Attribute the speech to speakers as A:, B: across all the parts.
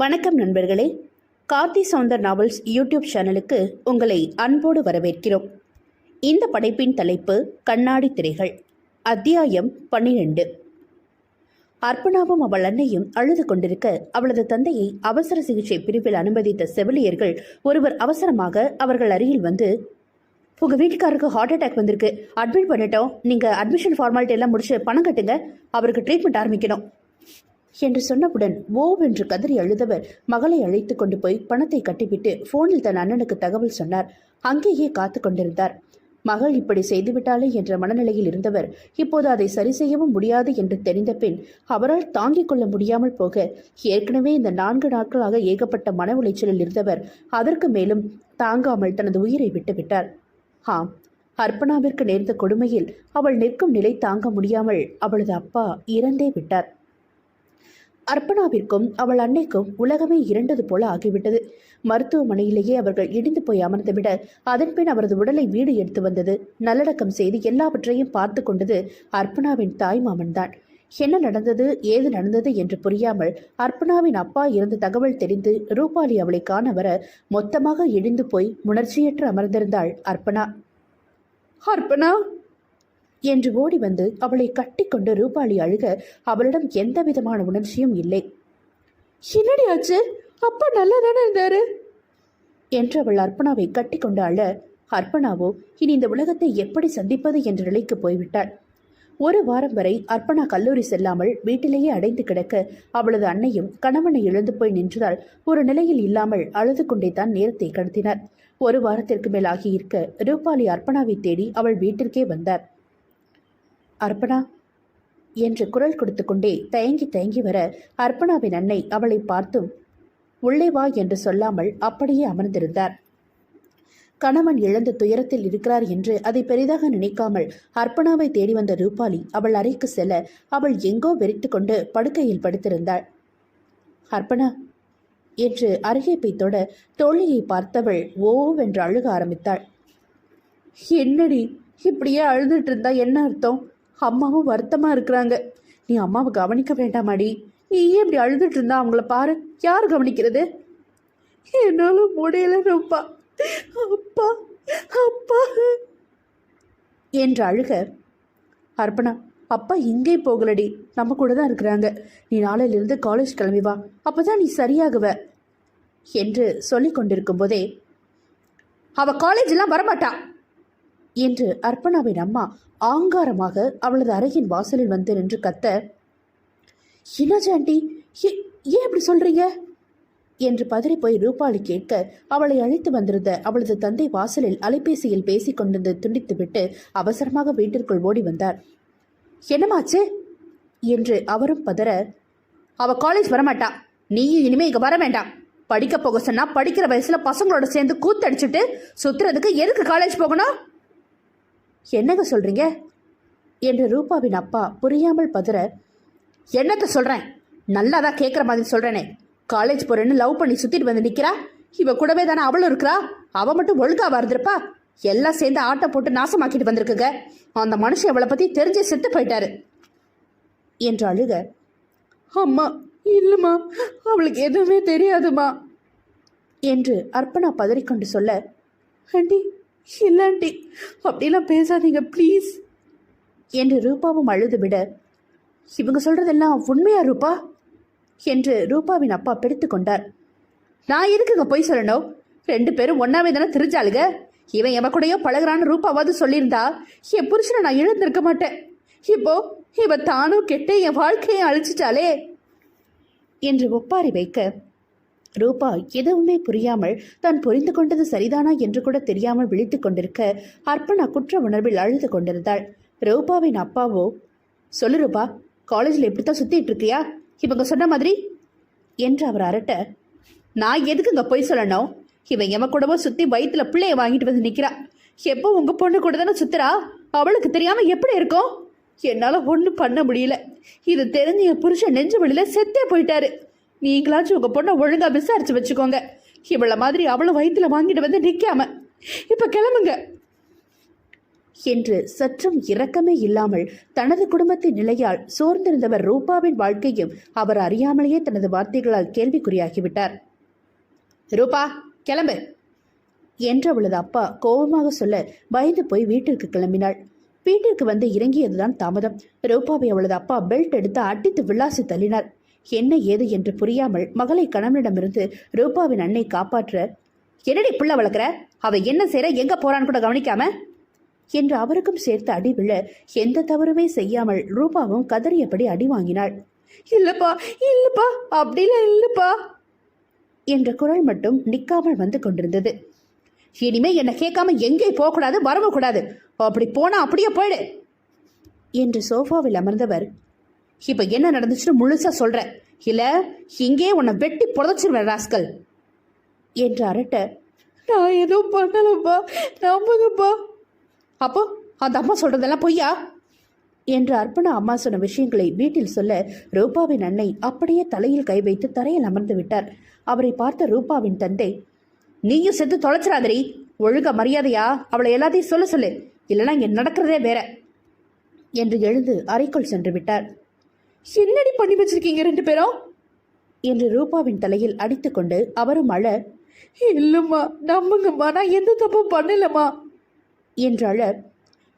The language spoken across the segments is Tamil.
A: வணக்கம் நண்பர்களே. கார்த்தி சவுந்தர் நாவல்ஸ் யூடியூப் சேனலுக்கு உங்களை அன்போடு வரவேற்கிறோம். இந்த படைப்பின் தலைப்பு கண்ணாடி திரைகள். அத்தியாயம் 12. அர்ப்பணாவும் அவள் அன்னையும் அழுது கொண்டிருக்க அவளது தந்தையை அவசர சிகிச்சை பிரிவில் அனுமதித்த செவிலியர்கள் ஒருவர் அவசரமாக அவர்கள் அருகில் வந்து, உங்கள் வீட்டுக்காரருக்கு ஹார்ட் அட்டாக் வந்திருக்கு, அட்மிட் பண்ணிட்டோம், நீங்கள் அட்மிஷன் ஃபார்மாலிட்டி எல்லாம் முடிச்சு பணம் கட்டுங்க, அவருக்கு ட்ரீட்மெண்ட் ஆரம்பிக்கணும் என்று சொன்னவுடன் ஓவென்று கதறி அழுதவர் மகளை அழைத்து கொண்டு போய் பணத்தை கட்டிவிட்டு போனில் தன் அண்ணனுக்கு தகவல் சொன்னார். அங்கேயே காத்து கொண்டிருந்தார். மகள் இப்படி செய்துவிட்டாளே என்ற மனநிலையில் இருந்தவர் இப்போது அதை சரி செய்யவும் முடியாது என்று தெரிந்த பின் அவரால் தாங்கிக் கொள்ள முடியாமல் போக, ஏற்கனவே இந்த 4 நாட்களாக ஏகப்பட்ட மன உளைச்சலில் இருந்தவர் அதற்கு மேலும் தாங்காமல் தனது உயிரை விட்டுவிட்டார். ஆம், அர்ப்பணாவிற்கு நேர்ந்த கொடுமையில் அவள் நிற்கும் நிலை தாங்க முடியாமல் அவளது அப்பா இறந்தே விட்டார். அர்ப்பணாவிற்கும் அவள் அன்னைக்கும் உலகமே இரண்டது போல ஆகிவிட்டது. மருத்துவமனையிலேயே அவர்கள் இடிந்து போய் அமர்ந்துவிட அதன்பின் அவரது உடலை வீடு எடுத்து வந்தது, நல்லடக்கம் செய்து எல்லாவற்றையும் பார்த்து கொண்டது அர்ப்பணாவின் தாய் மாமன்தான். என்ன நடந்தது, ஏது நடந்தது என்று புரியாமல் அர்ப்பணாவின் அப்பா இருந்த தகவல் தெரிந்து ரூபாலி அவளை காண வர மொத்தமாக இடிந்து போய் உணர்ச்சியற்று அமர்ந்திருந்தாள் அர்ப்பணா. அர்ப்பணா என்று ஓடி வந்து அவளை கட்டிக்கொண்டு ரூபாலி அழுக அவளிடம் எந்த விதமான உணர்ச்சியும் இல்லை. என்னடி ஆச்சு, அப்பா நல்லா தானே இருந்தாரு என்று அவள் அர்ப்பணாவை கட்டிக்கொண்டு அழ, அர்ப்பணாவோ இனி இந்த உலகத்தை எப்படி சந்திப்பது என்ற நிலைக்கு போய்விட்டாள். 1 வாரம் வரை அர்ப்பணா கல்லூரி செல்லாமல் வீட்டிலேயே அடைந்து கிடக்க அவளது அன்னையும் கணவனை இழந்து போய் நின்றதால் ஒரு நிலையில் இல்லாமல் அழுது கொண்டே தான் நேரத்தை கடத்தினார். 1 வாரத்திற்கு மேல் ஆகியிருக்க ரூபாலி அர்ப்பணாவை தேடி அவள் வீட்டிற்கே வந்தார். அர்ப்பணா என்று குரல் கொடுத்து கொண்டே தயங்கி வர அர்ப்பணாவின் அன்னை அவளை பார்த்தும் உள்ளே வா என்று சொல்லாமல் அப்படியே அமர்ந்திருந்தார். கணவன் இழந்த துயரத்தில் இருக்கிறார் என்று அதை பெரிதாக நினைக்காமல் அர்ப்பணாவை தேடி வந்த ரூபாலி அவள் அறைக்கு செல்ல அவள் எங்கோ வெறித்து கொண்டு படுக்கையில் படுத்திருந்தாள். அர்ப்பணா என்று அருகே போய் தொட தோழியை பார்த்தவள் ஓவென்று அழுக ஆரம்பித்தாள். என்னடி இப்படியே அழுதுட்டு இருந்தா என்ன அர்த்தம்? அம்மாவும் வருத்தமா இருக்கிறாங்க, நீ அம்மாவை கவனிக்க வேண்டாமாடி? நீ ஏன் இப்படி அழுதுட்டு இருந்தா அவங்கள பாரு, யார் கவனிக்கிறது? என்னால முடியல ரூபா, அப்பா அப்பா என்று அழுக, அர்ப்பணா அப்பா இங்கே போகலடி, நம்ம கூட தான் இருக்கிறாங்க, நீ நாளையிலிருந்து காலேஜ் கிளம்பி வா, அப்பதான் நீ சரியாகுவ என்று சொல்லிக் கொண்டிருக்கும் போதே, அவ காலேஜ் எல்லாம் வரமாட்டா என்று அர்ப்பணாவின் அம்மா ஆங்காரமாக அவளது அறையின் வாசலில் வந்து நின்று கத்த, என்னாச்சு ஆண்டி, ஏன் இப்படி சொல்றீங்க என்று பதறி போய் ரூபாலி கேட்க அவளை அழைத்து வந்திருந்த அவளது தந்தை வாசலில் அலைபேசியில் பேசிக் கொண்டிருந்து துண்டித்துவிட்டு அவசரமாக வீட்டிற்குள் ஓடி வந்தார். என்னமாச்சு என்று அவரும் பதற, அவ காலேஜ் வரமாட்டா, நீயும் இனிமே இங்க வர வேண்டாம், படிக்க போக சொன்னா படிக்கிற வயசுல பசங்களோட சேர்ந்து கூத்தடிச்சுட்டு சுத்துறதுக்கு எதுக்கு காலேஜ் போகணும்? என்னங்க சொல்றீங்க என்று ரூபாவின் அப்பா புரியாமல் பதற, என்னத்த சொல்றேன், நல்லாதான் கேட்குற மாதிரி சொல்றேனே, காலேஜ் போறேன்னு லவ் பண்ணி சுத்திட்டு வந்து நிக்கிறா, இவ கூடவே தானே அவளும் இருக்கிறா, அவ மட்டும் ஒழுங்கா வருதுப்பா, எல்லாம் சேர்ந்து ஆட்டம் போட்டு நாசமாக்கிட்டு வந்திருக்குங்க, அந்த மனுஷன் அவளை பத்தி தெரிஞ்சே செத்து போயிட்டாரு என்று அழுக, அம்மா இல்லம்மா, அவளுக்கு எதுவுமே தெரியாதுமா என்று அர்ப்பணா பதறிக்கொண்டு சொல்ல, ஆண்டி இல்லாண்டி அப்படிலாம் பேசாதீங்க ப்ளீஸ் என்று ரூபாவும் அழுது விட, இவங்க சொல்றதெல்லாம் உண்மையா ரூபா என்று ரூபாவின் அப்பா பிடித்து கொண்டார். நான் எதுக்குங்க போய் சொல்லணும், 2 பேரும் ஒன்னாவே தானே தெரிஞ்சாளுங்க, இவன் எவ கூடயோ பழகுறான்னு ரூபாவாவது சொல்லியிருந்தா என் புருஷனை நான் இழந்திருக்க மாட்டேன், இப்போ இவ தானும் கெட்டு என் வாழ்க்கையை அழிச்சிட்டாளே என்று ஒப்பாரி வைக்க, ரூபா எதுவுமே புரியாமல் தான் புரிந்து கொண்டது சரிதானா என்று கூட தெரியாமல் விழித்து கொண்டிருக்க அர்ப்பணா குற்ற உணர்வில் அழுது கொண்டிருந்தாள். ரூபாவின் அப்பாவோ, சொல்லு ரூபா, காலேஜில் எப்படித்தான் சுத்திட்டு இருக்கியா இவங்க சொன்ன மாதிரி என்று அவர் அரட்ட, நான் எதுக்குங்க போய் சொல்லணும், இவன் எவ கூடவோ சுத்தி வயிற்றுல பிள்ளைய வாங்கிட்டு வந்து நிக்கிறா, எப்போ உங்க பொண்ணு கூட தானே சுத்துறா, அவளுக்கு தெரியாம எப்படி இருக்கும்? என்னால ஒன்றும் பண்ண முடியல, இது தெரிஞ்சு என் புருஷன் நெஞ்சு வழியில செத்தே போயிட்டாரு, நீங்களாச்சும் உங்க பொண்ணை ஒழுங்கா விசாரிச்சு வச்சுக்கோங்க, இவள மாதிரி அவளும் வயிற்றுல வாங்கிட்டு வந்து நிக்காம இப்ப கிளம்புங்க என்று சற்றும் இரக்கமே இல்லாமல் தனது குடும்பத்தின் நிலையால் சோர்ந்திருந்தவர் ரூபாவின் வாழ்க்கையும் அவர் அறியாமலேயே தனது வார்த்தைகளால் கேள்விக்குறியாகிவிட்டார். ரூபா, கிளம்பு என்று அவளது அப்பா கோபமாக சொல்ல பயந்து போய் வீட்டிற்கு கிளம்பினாள். வீட்டிற்கு வந்து இறங்கியதுதான் தாமதம். ரூபாவை அவளது அப்பா பெல்ட் எடுத்து அடித்து விளாசி தள்ளினார். என்ன ஏது என்று புரியாமல் மகளை கணவனிடமிருந்து ரூபாவின் அன்னை காப்பாற்ற, என்னடி புள்ள வளர்க்குற, அவ என்ன செய்யற, எங்க போறான்னு கூட கவனிக்காம என்று அவருக்கும் சேர்த்து அடி விழ எந்த தவறுமே செய்யாமல் ரூபாவும் கதறியபடி அடி வாங்கினாள். இல்லப்பா இல்லப்பா, அப்படிலாம் இல்லப்பா என்ற குரல் மட்டும் நிற்காமல் வந்து கொண்டிருந்தது. இனிமே என்னை கேட்காம எங்கே போகக்கூடாது, வரவும் கூடாது, அப்படி போனா அப்படியே போயிடு என்று சோஃபாவில் அமர்ந்தவர், இப்ப என்ன நடந்துச்சுன்னு முழுசா சொல்ற, இல்ல இங்கே உன்னை வெட்டி புதைச்சிருவேன் ராஸ்கல் என்று அரட்ட, நான் எதுவும் பண்ணலப்பா, நம்புங்கப்பா. அப்போ அந்த அம்மா சொல்றதெல்லாம் பொய்யா என்று அர்ப்பணா அம்மா சொன்ன விஷயங்களை வீட்டில் சொல்ல ரூபாவின் அன்னை அப்படியே தலையில் கை வைத்து தரையில் அமர்ந்து விட்டார். அவரை பார்த்த ரூபாவின் தந்தை, நீயும் செத்து தொலைச்சிடாதரி, ஒழுங்க மரியாதையா அவளை எல்லாத்தையும் சொல்ல சொல்லு, இல்லைன்னா இங்க நடக்கிறதே வேற என்று எழுந்து அறைக்குள் சென்று விட்டார். என்னடி பண்ணி வச்சிருக்கீங்க ரெண்டு பேரும் என்று ரூபாவின் தலையில் அடித்துக்கொண்டு அவரும் அழ, இல்லம்மா நம்புங்கம்மா, நான் எந்த தப்பும் பண்ணலம்மா என்றால,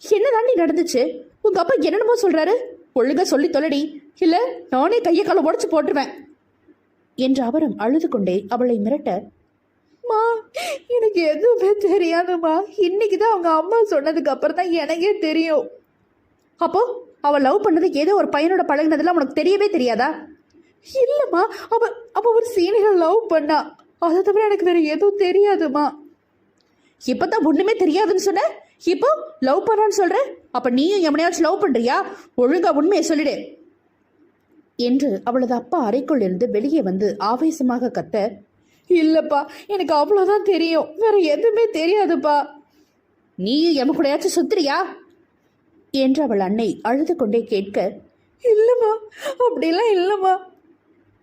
A: என்னதாண்டி நடந்துச்சு, உங்க அப்பா என்னென்னமோ சொல்றாரு, ஒழுங்கா சொல்லி தொலைடி, இல்ல நானே கையை காலை உடைச்சு போட்டுருவேன் என்று அவரும் அழுது கொண்டே அவளை மிரட்ட, மா எனக்கு எதுவுமே தெரியாதுமா, இன்னைக்குதான் அவங்க அம்மா சொன்னதுக்கு அப்புறம் தான் எனக்கே தெரியும். அப்போ அவள் லவ் பண்ணது ஏதோ ஒரு பையனோட பழகினதெல்லாம் உனக்கு தெரியவே தெரியாதா? இல்லம்மா, அவ ஒரு சீனியரை லவ் பண்ணா, அதை தவிர எனக்கு வேற எதுவும் தெரியாதுமா. இப்பதான் ஒண்ணுமே தெரியாதுன்னு சொன்ன, இப்போ லவ் பண்ணான்னு சொல்ற, அப்ப நீயும் எவனையாச்சும் லவ் பண்றியா, ஒழுங்கா உண்மையை சொல்லிடு என்று அவளது அப்பா அறைக்குள் இருந்து வெளியே வந்து ஆவேசமாக கத்த, இல்லப்பா எனக்கு அவ்வளவுதான் தெரியும், வேற எதுவுமே தெரியாதுப்பா. நீயும் எம கூடயாச்சும் சுத்துறியா என்று அவள் அன்னை அழுது கொண்டே கேட்க, இல்லம்மா அப்படிலாம் இல்லம்மா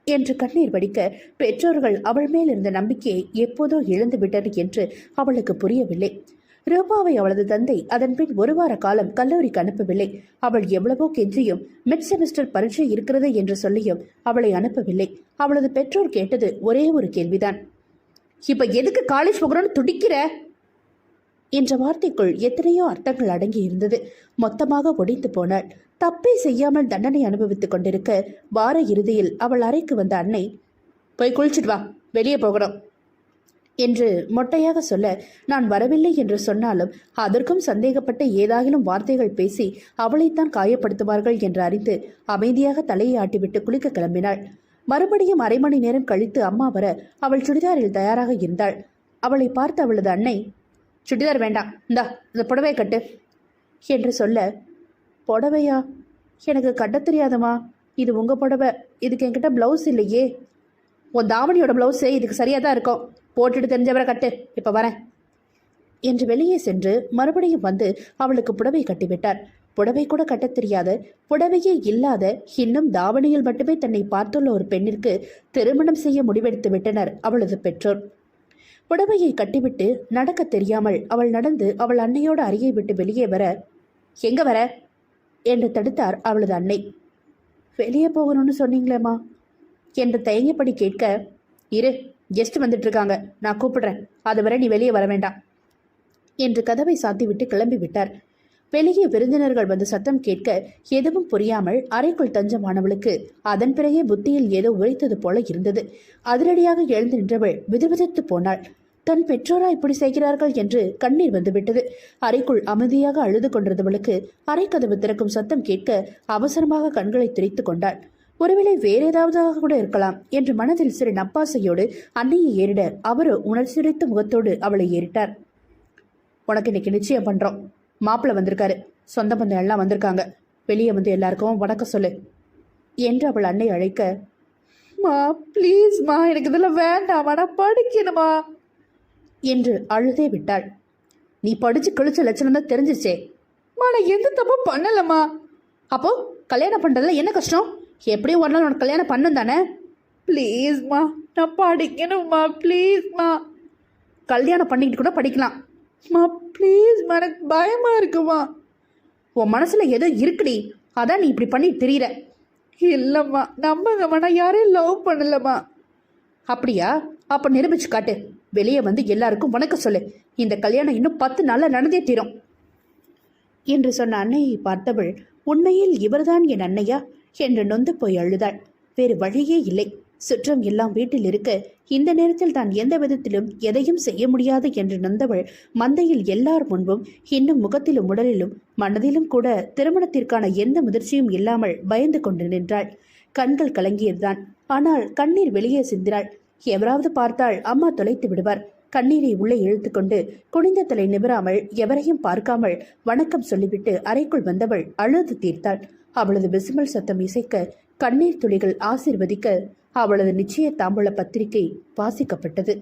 A: என்று கண்ணீர் வடிக்க பெற்றோர்கள் அவள் மேல் இருந்த நம்பிக்கையை எப்போதோ இழந்து விட்டனர் என்று அவளுக்கு புரியவில்லை. ரூபாவை அவளது தந்தை அதன்பின் ஒரு வார காலம் கல்லூரிக்கு அனுப்பவில்லை. அவள் எவ்வளவோ கெஞ்சியும் மிட் செமஸ்டர் பரீட்சை இருக்கிறது என்று சொல்லியும் அவளை அனுப்பவில்லை. அவளது பெற்றோர் கேட்டது ஒரே ஒரு கேள்விதான், இப்ப எதுக்கு காலேஜ் போகிறோன்னு துடிக்கிற என்ற வார்த்தைக்குள் எத்தனையோ அர்த்தங்கள் அடங்கி இருந்தது. மொத்தமாக ஒடிந்து போனாள். தப்பே செய்யாமல் தண்டனை அனுபவித்துக் கொண்டிருக்க வார இறுதியில் அவள் அறைக்கு வந்த அன்னை, போய் குளிச்சுட்டு வா, வெளியே போகிறோம் என்று மொட்டையாக சொல்ல, நான் வரவில்லை என்று சொன்னாலும் அதற்கும் சந்தேகப்பட்ட ஏதாகிலும் வார்த்தைகள் பேசி அவளைத்தான் காயப்படுத்துவார்கள் என்று அறிந்து அமைதியாக தலையை ஆட்டிவிட்டு குளிக்க கிளம்பினாள். மறுபடியும் அரை மணி நேரம் கழித்து அம்மா வர அவள் சுடிதாரில் தயாராக இருந்தாள். அவளை பார்த்து அவளது அன்னை, சுடிதார் வேண்டாம், இந்தா இந்த புடவையை கட்டு என்று சொல்ல, புடவையா, எனக்கு கட்ட தெரியாதம்மா, இது உங்க புடவை, இதுக்கு என்கிட்ட பிளவுஸ் இல்லையே, உன் தாவணியோட பிளவுஸே இதுக்கு சரியாக தான் இருக்கும், போட்டுட்டு தெரிஞ்சவரை கட்டு, இப்போ வரேன் என்று வெளியே சென்று மறுபடியும் வந்து அவளுக்கு புடவை கட்டிவிட்டார். புடவை கூட கட்டத் தெரியாத, புடவையே இல்லாத, இன்னும் தாவணியில் மட்டுமே தன்னை பார்த்துள்ள ஒரு பெண்ணிற்கு திருமணம் செய்ய முடிவெடுத்து விட்டனர் அவளது பெற்றோர். புடவையை கட்டிவிட்டு நடக்க தெரியாமல் அவள் நடந்து அவள் அன்னையோட அறையை விட்டு வெளியே வர, எங்க வர என்று தடுத்தார் அவளது அன்னை. வெளியே போகணும்னு சொன்னீங்களேம்மா என்று தயங்கியபடி கேட்க, இரு, கெஸ்ட் வந்துட்டு இருக்காங்க, நான் கூப்பிடுறேன், அதுவரை நீ வெளியே வர வேண்டாம் என்று கதவை சாத்திவிட்டு கிளம்பி விட்டார். வெளியே விருந்தினர்கள் வந்து சத்தம் கேட்க எதுவும் புரியாமல் அறைக்குள் தஞ்சமானவளுக்கு அதன் பிறகே புத்தியில் ஏதோ உரைத்தது போல இருந்தது. அதிரடியாக எழுந்து நின்றவள் விதுவிதித்து போனாள். தன் பெற்றோரா இப்படி செய்கிறார்கள் என்று கண்ணீர் வந்துவிட்டது. அறைக்குள் அமைதியாக அழுது கொண்டிருந்தவளுக்கு அறைக்கதவு திறக்கும் சத்தம் கேட்க அவசரமாக கண்களை திரைத்து கொண்டாள். ஒருவேளை வேற ஏதாவதாக கூட இருக்கலாம் என்று மனதில் சிறு நப்பாசையோடு அன்னையை ஏறிட அவரோ உணர்ச்சியுரைத்த முகத்தோடு அவளை ஏறிட்டார். உனக்கு இன்னைக்கு நிச்சயம் பண்றோம், மாப்பிள்ளை வந்திருக்காரு, சொந்த பந்தம் எல்லாம் வந்திருக்காங்க, வெளியே வந்து எல்லாருக்கும் வணக்கம் சொல்லு என்று அவள் அன்னை அழைக்க, மா ப்ளீஸ்மா, எனக்கு இதெல்லாம் வேண்டாமா, நான் படிக்கணுமா என்று அழுதே விட்டாள். நீ படிச்சு கிழிச்ச லட்சணம் தான் தெரிஞ்சிச்சே, மா நான் எந்த தப்பும் பண்ணலம்மா. அப்போ கல்யாணம் பண்றதுல என்ன கஷ்டம், எப்படியும் ஒரு நாள் உனக்கு கல்யாணம் பண்ணும் தானே. ப்ளீஸ்மா, நான் படிக்கணும்மா, ப்ளீஸ்மா. கல்யாணம் பண்ணிக்கிட்டு கூட படிக்கலாம்,
B: மா ப்ளீஸ், எனக்கு பயமா இருக்குமா.
A: உன் மனசுல ஏதோ இருக்குடி, அதான் நீ இப்படி பண்ணி திரியிற.
B: இல்லைம்மா, நம்பங்கம்மா, நான் யாரையும் லவ் பண்ணலம்மா.
A: அப்படியா? அப்ப நிரூபிச்சு காட்டு. வெளியே வந்து எல்லாருக்கும் வணக்கம் சொல்லு. இந்த கல்யாணம் இன்னும் 10 நாள்ல நடந்தே தீரும் என்று சொன்ன அன்னையை பார்த்தவள், உண்மையில் இவர்தான் என் அன்னையா என்று நொந்து போய் அழுதாள். வேறு வழியே இல்லை. சுற்றம் எல்லாம் வீட்டில் இருக்க இந்த நேரத்தில் தான் எந்த விதத்திலும் எதையும் செய்ய முடியாது என்று நொந்தவள் மந்தையில் எல்லார் முன்பும் இன்னும் முகத்திலும் உடலிலும் மனதிலும் கூட திருமணத்திற்கான எந்த முதிர்ச்சியும் இல்லாமல் பயந்து கொண்டு நின்றாள். கண்கள் கலங்கியதுதான். ஆனால் கண்ணீர் வெளியே சிந்தினாள். எவராவது பார்த்தால் அம்மா தொலைத்து விடுவார். கண்ணீரை உள்ளே இழுத்துக்கொண்டு குனிந்த தலை நிமிராமல் எவரையும் பார்க்காமல் வணக்கம் சொல்லிவிட்டு அறைக்குள் வந்தவள் அழுது தீர்த்தாள். அவளது விசுமல் சத்தம் இசைக்க, கண்ணீர் துளிகள் ஆசீர்வதிக்க, அவளது நிச்சய தாம்பூல பத்திரிகை வாசிக்கப்பட்டது.